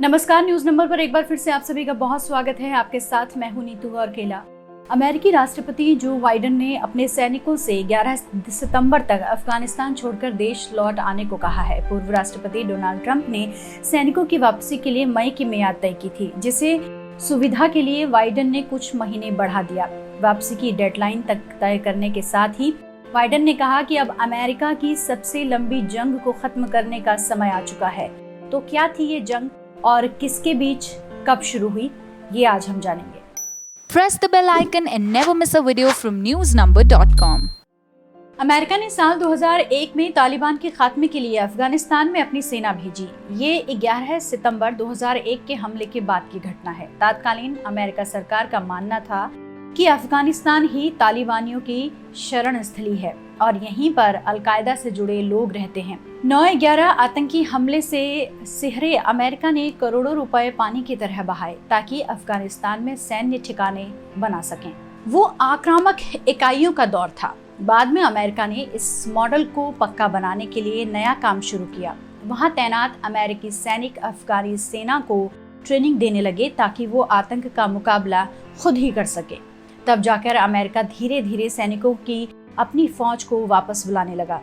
नमस्कार, news number पर एक बार फिर से आप सभी का बहुत स्वागत है। आपके साथ मैं हूं नीतू और केला। अमेरिकी राष्ट्रपति जो बाइडेन ने अपने सैनिकों से 11 सितंबर तक अफगानिस्तान छोड़कर देश लौट आने को कहा है। पूर्व राष्ट्रपति डोनाल्ड ट्रंप ने सैनिकों की वापसी के लिए मई की मियाद तय की थी, जिसे सुविधा के लिए बाइडेन ने कुछ महीने बढ़ा दिया। वापसी की डेडलाइन तक तय करने के साथ ही बाइडेन ने कहा कि अब अमेरिका की सबसे लंबी जंग को खत्म करने का समय आ चुका है। तो क्या थी ये जंग और किसके बीच कब शुरू हुई, ये आज हम जानेंगे। Press the bell icon and never miss a video from newsnumber.com। America ने साल 2001 में तालिबान के खात्मे के लिए अफगानिस्तान में अपनी सेना भेजी। ये 11 सितंबर 2001 के हमले के बाद की घटना है। तत्कालीन अमेरिका सरकार का मानना था कि अफगानिस्तान ही तालिबानियों की शरण स्थली है और यहीं पर अलकायदा से जुड़े लोग रहते हैं। 9/11 आतंकी हमले से सिहरे अमेरिका ने करोड़ों रुपए पानी की तरह बहाए ताकि अफगानिस्तान में सैन्य ठिकाने बना सकें। वो आक्रामक इकाइयों का दौर था। बाद में अमेरिका ने इस मॉडल को पक्का बनाने के लिए नया काम शुरू किया। वहां तैनात अमेरिकी सैनिक अफगानी सेना को ट्रेनिंग देने लगे ताकि वो आतंक का मुकाबला खुद ही कर सके। तब जाकर अमेरिका धीरे धीरे सैनिकों की अपनी फौज को वापस बुलाने लगा।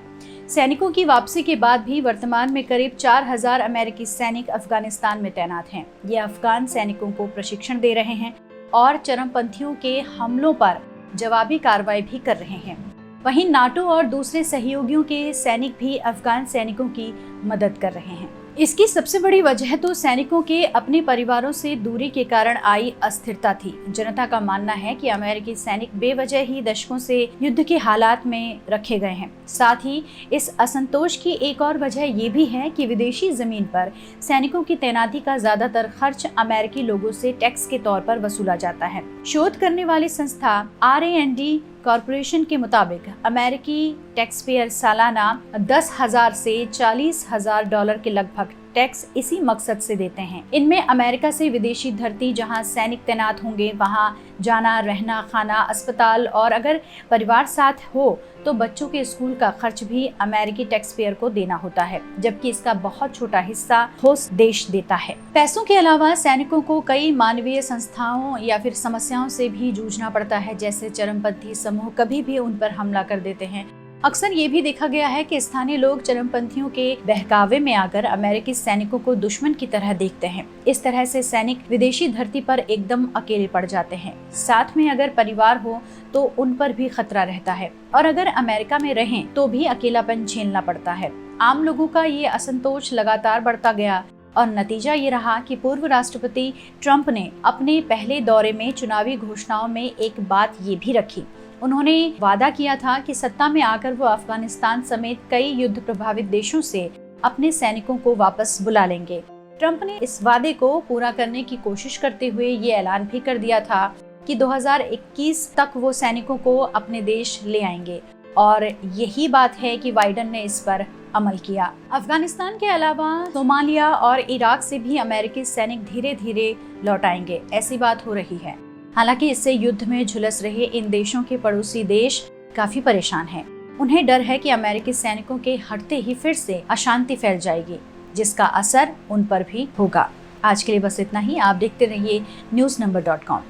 सैनिकों की वापसी के बाद भी वर्तमान में करीब 4000 अमेरिकी सैनिक अफगानिस्तान में तैनात हैं। ये अफगान सैनिकों को प्रशिक्षण दे रहे हैं और चरमपंथियों के हमलों पर जवाबी कार्रवाई भी कर रहे हैं। वहीं नाटो और दूसरे सहयोगियों के सैनिक भी अफगान सैनिकों की मदद कर रहे हैं। इसकी सबसे बड़ी वजह तो सैनिकों के अपने परिवारों से दूरी के कारण आई अस्थिरता थी। जनता का मानना है कि अमेरिकी सैनिक बेवजह ही दशकों से युद्ध के हालात में रखे गए हैं। साथ ही इस असंतोष की एक और वजह ये भी है कि विदेशी जमीन पर सैनिकों की तैनाती का ज्यादातर खर्च अमेरिकी लोगों से टैक्स के तौर पर वसूला जाता है। शोध करने वाली संस्था RAND कॉरपोरेशन के मुताबिक अमेरिकी टैक्स पेयर सालाना 10,000 से 40,000 डॉलर के लगभग टैक्स इसी मकसद से देते हैं। इनमें अमेरिका से विदेशी धरती जहां सैनिक तैनात होंगे वहां जाना, रहना, खाना, अस्पताल और अगर परिवार साथ हो तो बच्चों के स्कूल का खर्च भी अमेरिकी टैक्स पेयर को देना होता है, जबकि इसका बहुत छोटा हिस्सा ठोस देश देता है। पैसों के अलावा सैनिकों को कई मानवीय संस्थाओं या फिर समस्याओं से भी जूझना पड़ता है, जैसे चरमपंथी समूह कभी भी उन पर हमला कर देते हैं। अक्सर ये भी देखा गया है कि स्थानीय लोग चरमपंथियों के बहकावे में आकर अमेरिकी सैनिकों को दुश्मन की तरह देखते हैं। इस तरह से सैनिक विदेशी धरती पर एकदम अकेले पड़ जाते हैं। साथ में अगर परिवार हो तो उन पर भी खतरा रहता है और अगर अमेरिका में रहें तो भी अकेलापन झेलना पड़ता है। आम लोगों का ये असंतोष लगातार बढ़ता गया और नतीजा ये रहा कि पूर्व राष्ट्रपति ट्रंप ने अपने पहले दौरे में चुनावी घोषणाओं में एक बात ये भी रखी। उन्होंने वादा किया था कि सत्ता में आकर वो अफगानिस्तान समेत कई युद्ध प्रभावित देशों से अपने सैनिकों को वापस बुला लेंगे। ट्रंप ने इस वादे को पूरा करने की कोशिश करते हुए ये ऐलान भी कर दिया था कि 2021 तक वो सैनिकों को अपने देश ले आएंगे और यही बात है कि बाइडेन ने इस पर अमल किया। अफगानिस्तान के अलावा सोमालिया और इराक से भी अमेरिकी सैनिक धीरे धीरे लौट आएंगे, ऐसी बात हो रही है। हालांकि इससे युद्ध में झुलस रहे इन देशों के पड़ोसी देश काफी परेशान हैं। उन्हें डर है कि अमेरिकी सैनिकों के हटते ही फिर से अशांति फैल जाएगी, जिसका असर उन पर भी होगा। आज के लिए बस इतना ही। आप देखते रहिए newsnumber.com।